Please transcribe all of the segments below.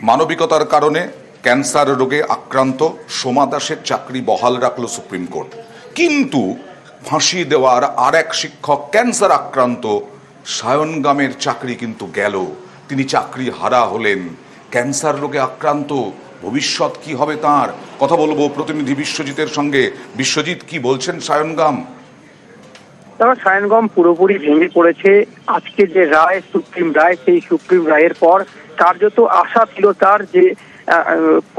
মানবিকতার কারণে ক্যান্সার রোগে আক্রান্ত সোমা দাসের চাকরি বহাল রাখল সুপ্রিম কোর্ট। কিন্তু ফাঁসি দেওয়ার আর এক শিক্ষক ক্যান্সার আক্রান্ত সায়নগামের চাকরি কিন্তু গেল, তিনি চাকরি হারা হলেন। ক্যান্সার রোগে আক্রান্ত, ভবিষ্যৎ কি হবে তার? কথা বলবো প্রতিনিধি বিশ্বজিতের সঙ্গে। বিশ্বজিৎ, কি বলছেন সায়নগাম? সায়নগাম পুরোপুরি ভেঙে পড়েছে। আজকে যে রায়, সুপ্রিম রায়, সেই সুপ্রিম রায়ের পর কার্যত আশা ছিল তার যে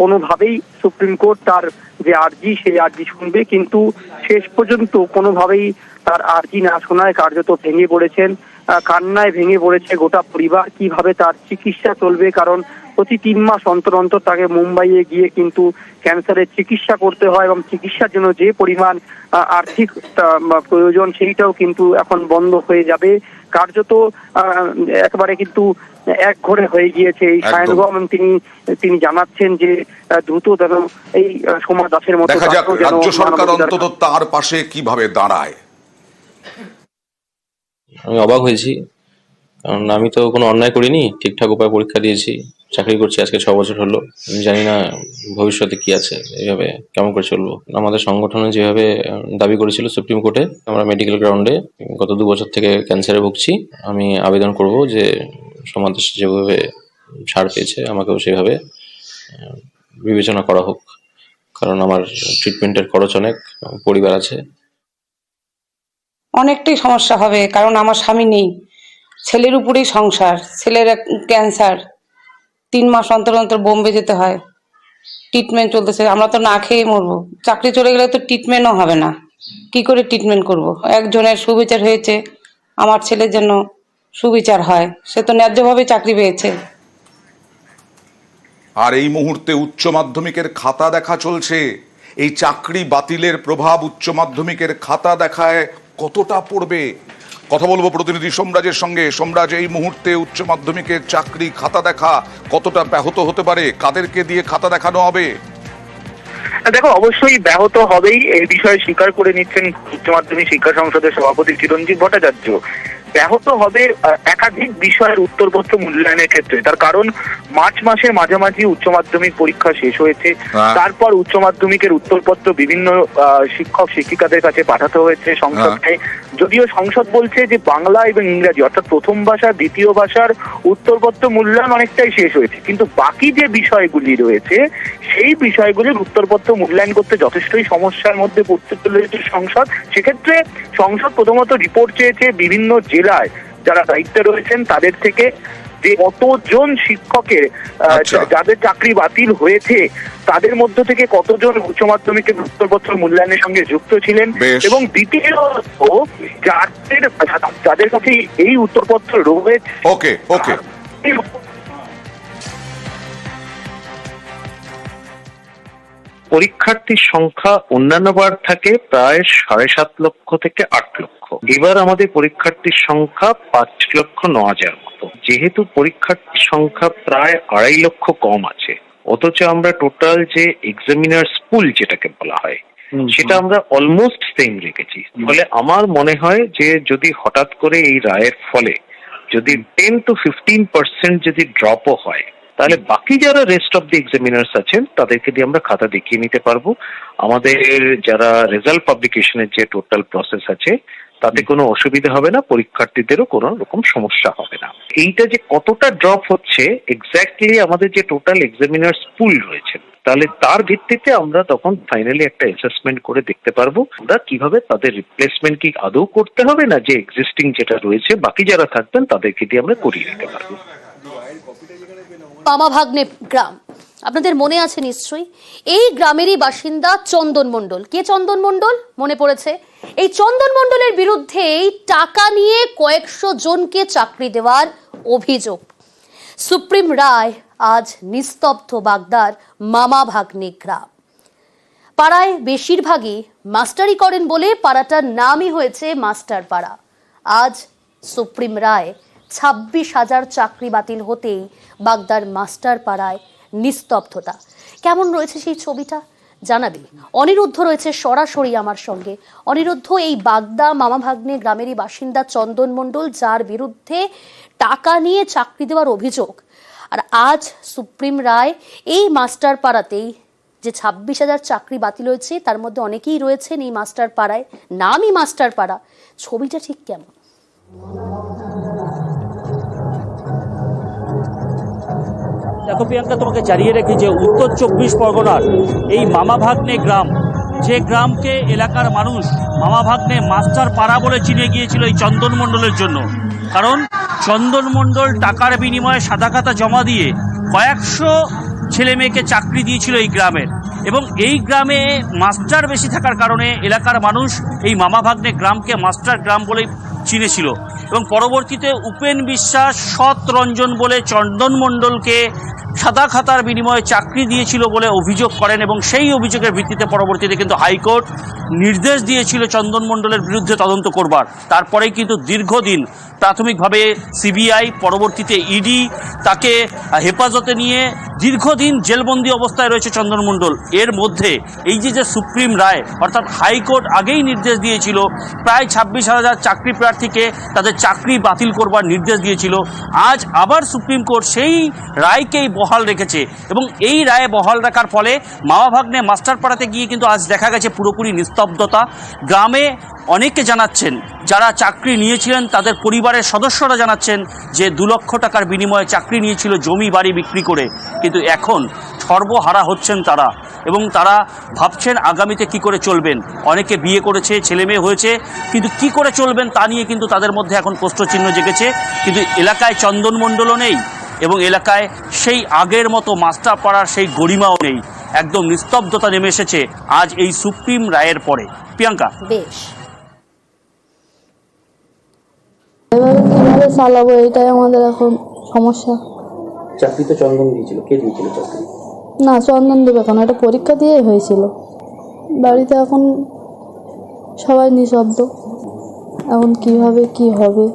কোনোভাবেই সুপ্রিম কোর্ট তার যে আর্জি, সেই আর্জি শুনবে, কিন্তু শেষ পর্যন্ত কোনোভাবেই তার আর্জি না শোনায় কার্যত ভেঙে পড়েছেন। কান্নায় ভেঙে পড়েছে গোটা পরিবার। কিভাবে তার চিকিৎসা চলবে, কারণ প্রতি 3 মাস অন্তর অন্তর তাকে মুম্বাইয়ে গিয়ে কিন্তু ক্যান্সারের চিকিৎসা করতে হয়, এবং চিকিৎসার জন্য যে পরিমাণ আর্থিক প্রয়োজন সেইটাও কিন্তু এখন বন্ধ হয়ে যাবে। কার্যত একেবারে কিন্তু একঘরে হয়ে গিয়েছে এই সায়নগাম। তিনি জানাচ্ছেন যে দ্রুত যেন এই সোমা দাসের মতো দেখা যাক রাজ্য সরকার অন্তত তার পাশে কিভাবে দাঁড়ায়। আমি অবাক হয়েছি, কারণ আমি তো কোনো অন্যায় করিনি, ঠিকঠাক উপায়ে পরীক্ষা দিয়েছি, চাকরি করছি আজকে 6 বছর হলো। আমি জানি না ভবিষ্যতে কি আছে, এইভাবে কেমন করে চলবো। আমাদের সংগঠনে যেভাবে দাবি করেছিল সুপ্রিম কোর্টে, আমরা মেডিকেল গ্রাউন্ডে গত 2 বছর থেকে ক্যান্সারে ভুগছি। আমি আবেদন করব যে সমাজ যেভাবে ছাড় পেয়েছে আমাকেও সেভাবে বিবেচনা করা হোক, কারণ আমার ট্রিটমেন্টের খরচ অনেক, পরিবার আছে। অনেকটাই সমস্যা হবে, কারণ আমার স্বামী নেই, ছেলের উপরেই সংসার। ছেলের ক্যান্সার, 3 মাস অন্তর অন্তর বোম্বে যেতে হয়, ট্রিটমেন্ট চলতেছে। আমরা তো না খেয়ে মরবো। চাকরি চলে গেলে তো ট্রিটমেন্টও হবে না, কি করে ট্রিটমেন্ট করব? একজনের সুবিচার হয়েছে, আমার ছেলের জন্য সুবিচার হয়। সে তো ন্যায্যভাবে চাকরি পেয়েছে। আর এই মুহূর্তে উচ্চ মাধ্যমিকের খাতা দেখা চলছে। এই চাকরি বাতিলের প্রভাব উচ্চ মাধ্যমিকের খাতা দেখায় কতটা পড়বে? কথা বলবো প্রতিনিধি সোমরাজের সঙ্গে। সোমরাজ, এই মুহূর্তে উচ্চ মাধ্যমিকের চাকরি খাতা দেখা কতটা ব্যাহত হতে পারে? কাদেরকে দিয়ে খাতা দেখানো হবে? দেখো, অবশ্যই ব্যাহত হবেই, এই বিষয়ে স্বীকার করে নিচ্ছেন উচ্চ মাধ্যমিক শিক্ষা সংসদের সভাপতি চিরঞ্জিত ভট্টাচার্য। ব্যাহত হবে একাধিক বিষয়ের উত্তরপত্র মূল্যায়নের ক্ষেত্রে। তার কারণ মার্চ মাসের মাঝামাঝি উচ্চ মাধ্যমিক পরীক্ষা শেষ হয়েছে, তারপর উচ্চ মাধ্যমিকের উত্তরপত্র বিভিন্ন শিক্ষক শিক্ষিকাদের কাছে পাঠাতে হয়েছে সংসদকে। যদিও সংসদ বলছে যে বাংলা এবং ইংরাজি অর্থাৎ প্রথম ভাষা দ্বিতীয় ভাষার উত্তরপত্র মূল্যায়ন অনেকটাই শেষ হয়েছে, কিন্তু বাকি যে বিষয়গুলি রয়েছে সেই বিষয়গুলির উত্তরপত্র মূল্যায়ন করতে যথেষ্টই সমস্যার মধ্যে পড়তে চলেছে সংসদ। সেক্ষেত্রে সংসদ প্রথমত রিপোর্ট চেয়েছে বিভিন্ন জেলায় যারা দায়িত্বে রয়েছেন তাদের থেকে, যে কতজন শিক্ষকের যাদের চাকরি বাতিল হয়েছে তাদের মধ্য থেকে কতজন উচ্চ মাধ্যমিকের উত্তরপত্র মূল্যায়নের সঙ্গে যুক্ত ছিলেন, এবং দ্বিতীয়ত যাদের কাছে এই উত্তরপত্র রয়েছে। ওকে ওকে পরীক্ষার্থীর সংখ্যা অন্যান্য বার থাকে প্রায় 7.5 লক্ষ থেকে 8 লক্ষ। এবার আমাদের পরীক্ষার্থীর সংখ্যা 5,09,000 মতো। যেহেতু পরীক্ষার্থীর সংখ্যা প্রায় 2.5 লক্ষ কম আছে, অথচ আমরা টোটাল যে এক্সামিনার্স পুল যেটাকে বলা হয় সেটা আমরা অলমোস্ট সেম রেখেছি। ফলে আমার মনে হয় যে যদি হঠাৎ করে এই রায়ের ফলে যদি 10 to 15% যদি ড্রপও হয়, তাহলে বাকি যারা রেস্ট অফ দি এক্সামিনার্স আছেন তাদেরকে দিয়ে আমরা খাতা দেখিয়ে নিতে পারবো। আমাদের যারা রেজাল্ট পাবলিকেশনের যে টোটাল প্রসেস আছে তাতে কোনো অসুবিধা হবে না, পরীক্ষার্থীদেরও কোনো রকম সমস্যা হবে না। এইটা যে কতটা ড্রপ হচ্ছে এক্স্যাক্টলি আমাদের যে টোটাল এক্সামিনার্স পুল রয়েছে, তাহলে তার ভিত্তিতে আমরা তখন ফাইনালি একটা অ্যাসেসমেন্ট করে দেখতে পারবো আমরা কিভাবে তাদের রিপ্লেসমেন্ট কি আদৌ করতে হবে, না যে এক্সিস্টিং যেটা রয়েছে বাকি যারা থাকবেন তাদেরকে দিয়ে আমরা করিয়ে নিতে পারবো। মামাভাগ্নে গ্রাম, আপনাদের মনে আছে নিশ্চয়ই, এই গ্রামেরই বাসিন্দা চন্দন মণ্ডল। কে চন্দন মণ্ডল? মনে পড়েছে, এই চন্দন মণ্ডলের বিরুদ্ধে টাকা নিয়ে কয়েকশো জনকে চাকরি দেওয়ার অভিযোগ। সুপ্রিম রায় আজ নিস্তব্ধ বাগদার মামাভাগ্নে গ্রাম। পাড়ায় বেশিরভাগই মাস্টারি করেন বলে পাড়াটার নামই হয়েছে মাস্টার পাড়া। আজ সুপ্রিম রায় 26,000 চাকরি বাতিল হতেই বাগদার মাস্টার পাড়ায় নিস্তব্ধতা। কেমন রয়েছে সেই ছবিটা জানাবে অনিরুদ্ধ, রয়েছে সরাসরি আমার সঙ্গে। অনিরুদ্ধ, এই বাগদা মামাভাগ্নে গ্রামেরই বাসিন্দা চন্দন মণ্ডল, যার বিরুদ্ধে টাকা নিয়ে চাকরি দেওয়ার অভিযোগ, আর আজ সুপ্রিম রায় এই মাস্টার পাড়াতেই যে 26,000 চাকরি বাতিল হয়েছে তার মধ্যে অনেকেই রয়েছেন এই মাস্টার পাড়ায়, নামই মাস্টার পাড়া। ছবিটা ঠিক কেমন? দেখো প্রিয়াঙ্কা, তোমাকে জানিয়ে রেখে যে উত্তর 24 পরগনার এই মামাভাগ্নে গ্রাম, যে গ্রামকে এলাকার মানুষ মামাভাগ্নে মাস্টার পাড়া বলে চিনে গিয়েছিল এই চন্দন মণ্ডলের জন্য। কারণ চন্দন মণ্ডল টাকার বিনিময়ে সাদা খাতা জমা দিয়ে কয়েকশো ছেলে মেয়েকে চাকরি দিয়েছিল এই গ্রামের, এবং এই গ্রামে মাস্টার বেশি থাকার কারণে এলাকার মানুষ এই মামাভাগ্নে গ্রামকে মাস্টার গ্রাম বলেই চিনেছিল। এবং পরবর্তীতে উপেন বিশ্বাস সৎ রঞ্জন বলে চন্দন মণ্ডলকে সাদা খাতার বিনিময়ে চাকরি দিয়েছিল বলে অভিযোগ করেন, এবং সেই অভিযোগের ভিত্তিতে পরবর্তীতে কিন্তু হাইকোর্ট নির্দেশ দিয়েছিল চন্দন মণ্ডলের বিরুদ্ধে তদন্ত করবার। তারপরেই কিন্তু দীর্ঘদিন প্রাথমিকভাবে সিবিআই, পরবর্তীতে ইডি তাকে হেফাজতে নিয়ে দীর্ঘদিন জেলবন্দি অবস্থায় রয়েছে চন্দন মণ্ডল। এর মধ্যে এই যে সুপ্রিম রায়, অর্থাৎ হাইকোর্ট আগেই নির্দেশ দিয়েছিল প্রায় 26,000 চাকরি প্রার্থীকে তাদের চাকরি বাতিল করবার নির্দেশ দিয়েছিল। আজ আবার সুপ্রিম কোর্ট সেই রায়কেই বহাল রেখেছে, এবং এই রায়ে বহাল রাখার ফলে মামাভাগ্নে মাস্টারপাড়াতে গিয়ে কিন্তু আজ দেখা গেছে পুরোপুরি নিস্তব্ধতা। গ্রামে অনেকে জানাচ্ছেন, যারা চাকরি নিয়েছিলেন তাদের পরিবারের সদস্যরা জানাচ্ছেন যে 2 লক্ষ টাকার বিনিময়ে চাকরি নিয়েছিল জমি বাড়ি বিক্রি করে, কিন্তু এখন সর্বহারা হচ্ছেন তারা, এবং তারা ভাবছেন আগামীতে কি করে চলবেন। অনেকে বিয়ে করেছে, ছেলে মেয়ে হয়েছে, কিন্তু কি করে চলবেন তা নিয়ে কিন্তু তাদের মধ্যে এখন প্রশ্নচিহ্ন জেগেছে। কিন্তু এলাকায় চন্দন মণ্ডলও নেই, এবং এলাকায় সেই আগের মতো মাস্টার পাড়ার সেই গরিমাও নেই। একদম নিস্তব্ধতা নেমে এসেছে আজ এই সুপ্রিম রায়ের পরে। প্রিয়াঙ্কা, বেশ, এভাবে কিভাবে চালাবো, এটাই আমাদের এখন সমস্যা। চাকরি তো চন্দন দিয়েছিল, কে দিয়েছিল চাকরি? না, চন্দন দেবে কেন, এটা পরীক্ষা দিয়েই হয়েছিল। বাড়িতে এখন সবাই নিঃশব্দ। এখন কিভাবে কি হবে,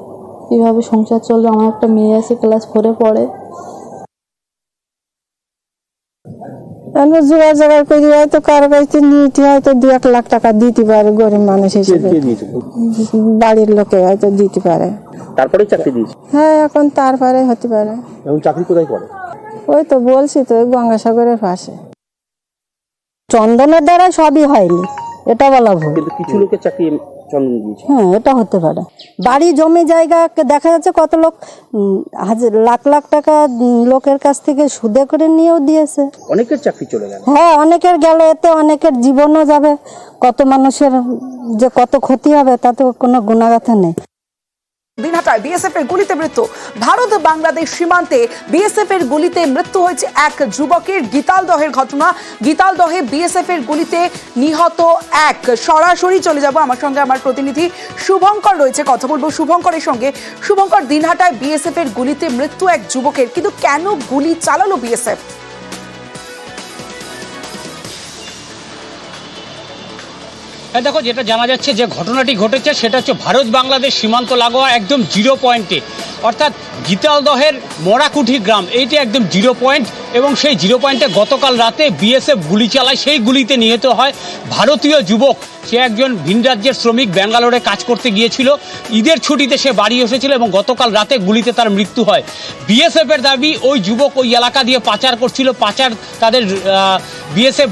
কিভাবে সংসার চলবে? আমার একটা মেয়ে আছে, ক্লাস 4-এ পড়ে। জোগাড় করি, হয়তো কারো কাছে নিতে হয়তো 2-1 লাখ টাকা দিতে পারে, গরিব মানুষ হিসেবে বাড়ির লোকে হয়তো দিতে পারে। তারপরে চাকরি দিয়েছে? হ্যাঁ, এখন তারপরে হতে পারে। এখন চাকরি কোথায় করে? ওই তো বলছি তো, গঙ্গাসাগরের পাশে। চন্দনের দ্বারা সবই হয়নি, এটা বলা ভুল। কিন্তু কিছু লোকের চাকরি চন্দন দিয়েছে। হ্যাঁ, এটা হতে পারে। বাড়ি জমি জায়গা দেখা যাচ্ছে কত লোক লাখ লাখ টাকা লোকের কাছ থেকে সুদে করে নিয়েও দিয়েছে। অনেকের চাকরি চলে গেল। হ্যাঁ, অনেকের গেল, এতে অনেকের জীবনও যাবে। কত মানুষের যে কত ক্ষতি হবে তাতে কোনো গুণাগাথা নেই। দিনহাটায় বিএসএফ এর গুলিতে মৃত্যু। ভারত বাংলাদেশ সীমান্তে বিএসএফ এর গুলিতে মৃত্যু হয়েছে এক যুবকের। গীতালদহের ঘটনা। গীতালদহে বিএসএফ এর গুলিতে নিহত এক। সরাসরি চলে যাব, আমার সঙ্গে আমার প্রতিনিধি শুভঙ্কর রয়েছে, কথা বলবো শুভঙ্করের সঙ্গে। শুভঙ্কর, দিনহাটায় বিএসএফ এর গুলিতে মৃত্যু এক যুবকের, কিন্তু কেন গুলি চালালো বিএসএফ? দেখো, যেটা জানা যাচ্ছে যে ঘটনাটি ঘটেছে সেটা হচ্ছে ভারত বাংলাদেশ সীমান্ত লাগোয়া একদম 0 পয়েন্টে, অর্থাৎ গীতালদহের মরাকুঠি গ্রাম, এইটি একদম 0 পয়েন্ট। এবং সেই 0 পয়েন্টে গতকাল রাতে বিএসএফ গুলি চালায়। সেই গুলিতে নিহত হয় ভারতীয় যুবক। সে একজন ভিন রাজ্যের শ্রমিক, ব্যাঙ্গালোরে কাজ করতে গিয়েছিল। ঈদের ছুটিতে সে বাড়ি এসেছিল এবং গতকাল রাতে গুলিতে তার মৃত্যু হয়। বিএসএফের দাবি ওই যুবক ওই এলাকা দিয়ে পাচার করছিল। তাদের বিএসএফ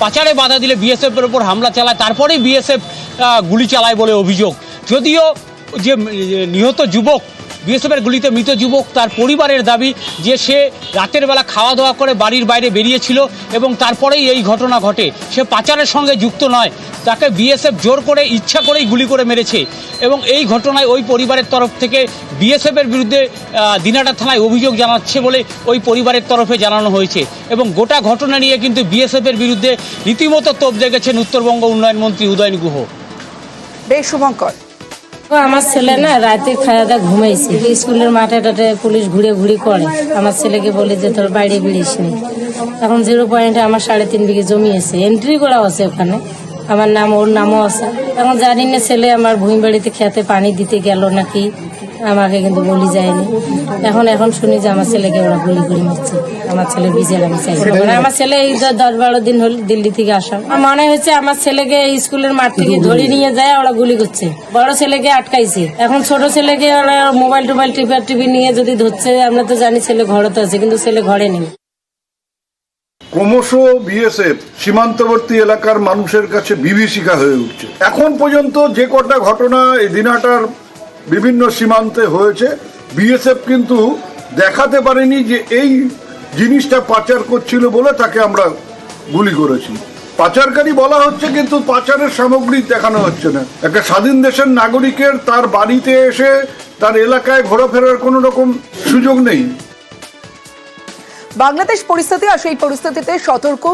পাচারে বাধা দিলে বিএসএফের উপর হামলা চালায়, তারপরেই বিএসএফ গুলি চালায় বলে অভিযোগ। যদিও যে নিহত যুবক, বিএসএফের গুলিতে মৃত যুবক, তার পরিবারের দাবি যে সে রাতের বেলা খাওয়া দাওয়া করে বাড়ির বাইরে বেরিয়েছিল এবং তারপরেই এই ঘটনা ঘটে। সে পাচারের সঙ্গে যুক্ত নয়, তাকে বিএসএফ জোর করে ইচ্ছা করেই গুলি করে মেরেছে। এবং এই ঘটনায় ওই পরিবারের তরফ থেকে বিএসএফের বিরুদ্ধে দিনহাটা থানায় অভিযোগ জানাচ্ছে বলে ওই পরিবারের তরফে জানানো হয়েছে। এবং গোটা ঘটনা নিয়ে কিন্তু বিএসএফের বিরুদ্ধে রীতিমতো তোপ দেখেছেন উত্তরবঙ্গ উন্নয়ন মন্ত্রী উদয়ন গুহ। বেশ শুভঙ্কর, আমার ছেলে না রাতে খাওয়া দাওয়া ঘুমাইছে, স্কুলের মাঠে টাটে পুলিশ ঘুরে করে। আমার ছেলেকে বলে যে তোর বাইরে বেরিয়েছিস নি। এখন 0 পয়েন্টে আমার 3.5 বিঘে জমি আছে, এন্ট্রি করা আছে ওখানে। আমার নাম, ওর নামও আছে। এখন জানি না ছেলে আমার ভূমি বাড়িতে খেতে পানি দিতে গেল নাকি, আমাকে কিন্তু বলি যায়নি। এখন শুনি যে আমার ছেলেকে ওরা গুলি করে মারছে। আমার ছেলে বিচার আমি চাই। আমার ছেলে এই 10-12 দিন হল দিল্লি থেকে আসা। আমার মনে হচ্ছে আমার ছেলেকে স্কুলের মাঠ থেকে ধরে নিয়ে যায় ওরা গুলি করছে। বড় ছেলেকে আটকাইছে, এখন ছোট ছেলেকে ওরা মোবাইল টোবাইল টিপি নিয়ে যদি ধরছে। আমরা তো জানি ছেলে ঘরে তো আছে, কিন্তু ছেলে ঘরে নেই। ক্রমশ বিএসএফ সীমান্তবর্তী এলাকার মানুষের কাছে বিভীষিকা হয়ে উঠছে। এখন পর্যন্ত যে কটা ঘটনা এই দিনহাটার বিভিন্ন সীমান্তে হয়েছে, বিএসএফ কিন্তু দেখাতে পারেনি যে এই জিনিসটা পাচার করছিল বলে তাকে আমরা গুলি করেছি। পাচারকারী বলা হচ্ছে, কিন্তু পাচারের সামগ্রী দেখানো হচ্ছে না। একটা স্বাধীন দেশের নাগরিকের তার বাড়িতে এসে তার এলাকায় ঘোরাফেরার কোনো রকম সুযোগ নেই। বাংলাদেশ পরিস্থিতি, আর সেই পরিস্থিতিতে সতর্ক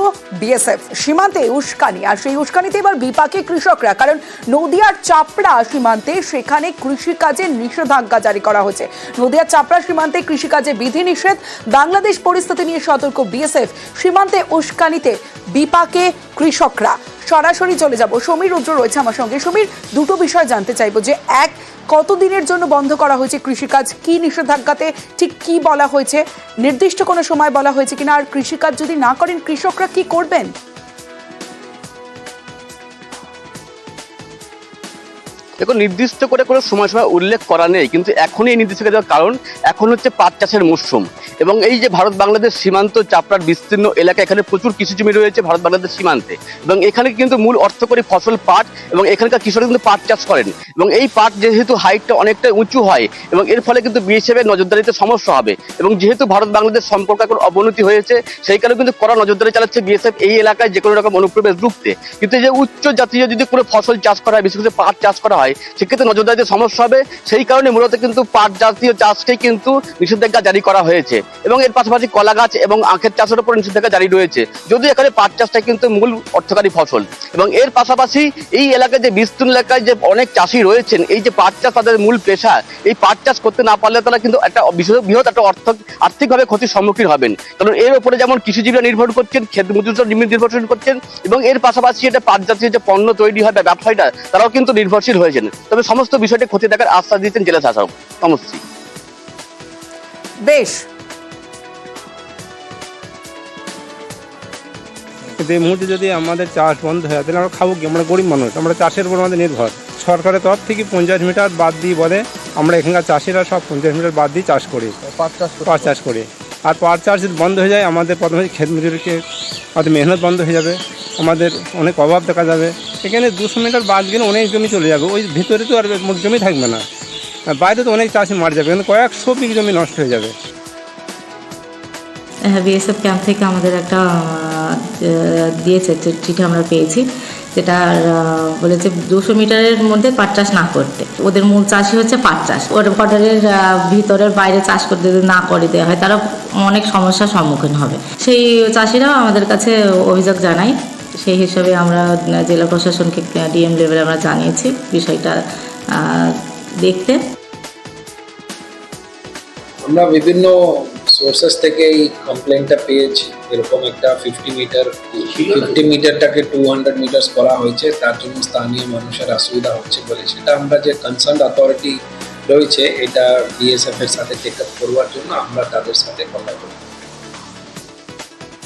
বিএসএফ। সীমান্তে উস্কানি, আর সেই উস্কানিতে এবার বিপাকে কৃষকরা। কারণ নদিয়ার চাপড়া সীমান্তে সেখানে কৃষিকাজে নিষেধাজ্ঞা জারি করা হয়েছে। নদিয়ার চাপড়া সীমান্তে কৃষিকাজে বিধিনিষেধ। বাংলাদেশ পরিস্থিতি নিয়ে সতর্ক বিএসএফ। সীমান্তে উস্কানিতে বিপাকে কৃষকরা। সরাসরি চলে যাব, সমীর রুদ্র রয়েছে আমার সঙ্গে। সমীর, দুটো বিষয় জানতে চাইবো যে এক, কতদিনের জন্য বন্ধ করা হয়েছে কৃষিকাজ, কি নিষেধাজ্ঞাতে ঠিক কি বলা হয়েছে, নির্দিষ্ট কোনো সময় বলা হয়েছে কিনা, আর কৃষিকাজ যদি না করেন কৃষকরা কি করবেন? দেখো, নির্দিষ্ট করে কোনো সময় উল্লেখ করা নেই, কিন্তু এখনই এই নির্দিষ্ট দেওয়ার কারণ এখন হচ্ছে পাট চাষের মরশুম। এবং এই যে ভারত বাংলাদেশ সীমান্ত চাপড়ার বিস্তীর্ণ এলাকা, এখানে প্রচুর কৃষি জমি রয়েছে ভারত বাংলাদেশ সীমান্তে। এবং এখানে কিন্তু মূল অর্থকরী ফসল পাট, এবং এখানকার কৃষকরা কিন্তু পাট চাষ করেন। এবং এই পাট যেহেতু হাইটটা অনেকটা উঁচু হয়, এবং এর ফলে কিন্তু বিএসএফের নজরদারিতে সমস্যা হবে। এবং যেহেতু ভারত বাংলাদেশ সম্পর্ক এখন অবনতি হয়েছে, সেই কারণে কিন্তু কড়া নজরদারি চালাচ্ছে বিএসএফ এই এলাকায় যে কোনো রকম অনুপ্রবেশ রুখতে। কিন্তু এই যে উচ্চ জাতীয় যদি কোনো ফসল চাষ করা হয়, বিশেষ করে পাট চাষ করা হয়, সেক্ষেত্রে নজরদারিতে সমস্যা হবে। সেই কারণে মূলত কিন্তু পাট জাতীয় চাষকেই কিন্তু নিষেধাজ্ঞা জারি করা হয়েছে। এবং এর পাশাপাশি কলা গাছ এবং আখের চাষের উপর নিষেধাজ্ঞা জারি রয়েছে, যদিও এখানে পাট চাষটা কিন্তু মূল অর্থকারী ফসল। এবং এর পাশাপাশি এই এলাকায় যে বিস্তীর্ণ এলাকায় যে অনেক চাষি রয়েছেন, এই যে পাট চাষ তাদের মূল পেশা, এই পাট চাষ করতে না পারলে তারা কিন্তু একটা বৃহৎ একটা আর্থিকভাবে ক্ষতির সম্মুখীন হবেন। কারণ এর উপরে যেমন কৃষিজীবীরা নির্ভর করছেন, ক্ষেত মজুররা নির্ভরশীল করছেন, এবং এর পাশাপাশি এটা পাট জাতীয় যে পণ্য তৈরি হয় বা ব্যবসায়ীরা, তারাও কিন্তু নির্ভরশীল হয়েছেন। তবে সমস্ত বিষয়টি খতিয়ে দেখার আশ্বাস দিয়েছেন জেলা শাসক তমশ্রী। বেশ, কিন্তু এই মুহূর্তে যদি আমাদের চাষ বন্ধ হয় তাহলে আমরা খাবো কি? আমরা গরিব মানুষ, আমরা চাষের উপর আমাদের নির্ভর। সরকারের তরফ থেকে 50 মিটার বাদ দিয়ে বলে আমরা এখানকার চাষিরা সব 50 মিটার বাদ দিয়ে চাষ করি, পাট চাষ করি। আর পাট চাষ যদি বন্ধ হয়ে যায়, আমাদের প্রথমে ক্ষেত মজুরিকে আমাদের মেহনত বন্ধ হয়ে যাবে, আমাদের অনেক অভাব দেখা যাবে। এখানে 200 মিটার বাদ গেলে অনেক জমি চলে যাবে, ওই ভিতরে তো আর জমি থাকবে না, বাইরে তো অনেক চাষি মারা যাবে, কিন্তু কয়েকশো বিঘা জমি নষ্ট হয়ে যাবে। বিএসএফ ক্যাম্প থেকে আমাদের একটা দিয়েছে চিঠি আমরা পেয়েছি, যেটা বলেছে 200 মিটারের মধ্যে পাট চাষ না করতে। ওদের মূল চাষই হচ্ছে পাট চাষ। ওর বর্ডারের ভিতরের বাইরে চাষ করতে যদি না করে দেওয়া হয়, তারা অনেক সমস্যার সম্মুখীন হবে। সেই চাষিরাও আমাদের কাছে অভিযোগ জানায়। সেই হিসাবে আমরা জেলা প্রশাসনকে ডিএম লেভেলে আমরা জানিয়েছি বিষয়টা দেখতে। আমরা বিভিন্ন সোর্সেস থেকে এই কমপ্লেনটা পেয়েছি, এরকম একটা 50 মিটারটাকে 200 মিটার করা হয়েছে, তার জন্য স্থানীয় মানুষের অসুবিধা হচ্ছে বলে সেটা আমরা যে কনসার্ন অথরিটি রয়েছে এটা বিএসএফ এর সাথে টেক আপ করবার জন্য আমরা তাদের সাথে কথা বলি।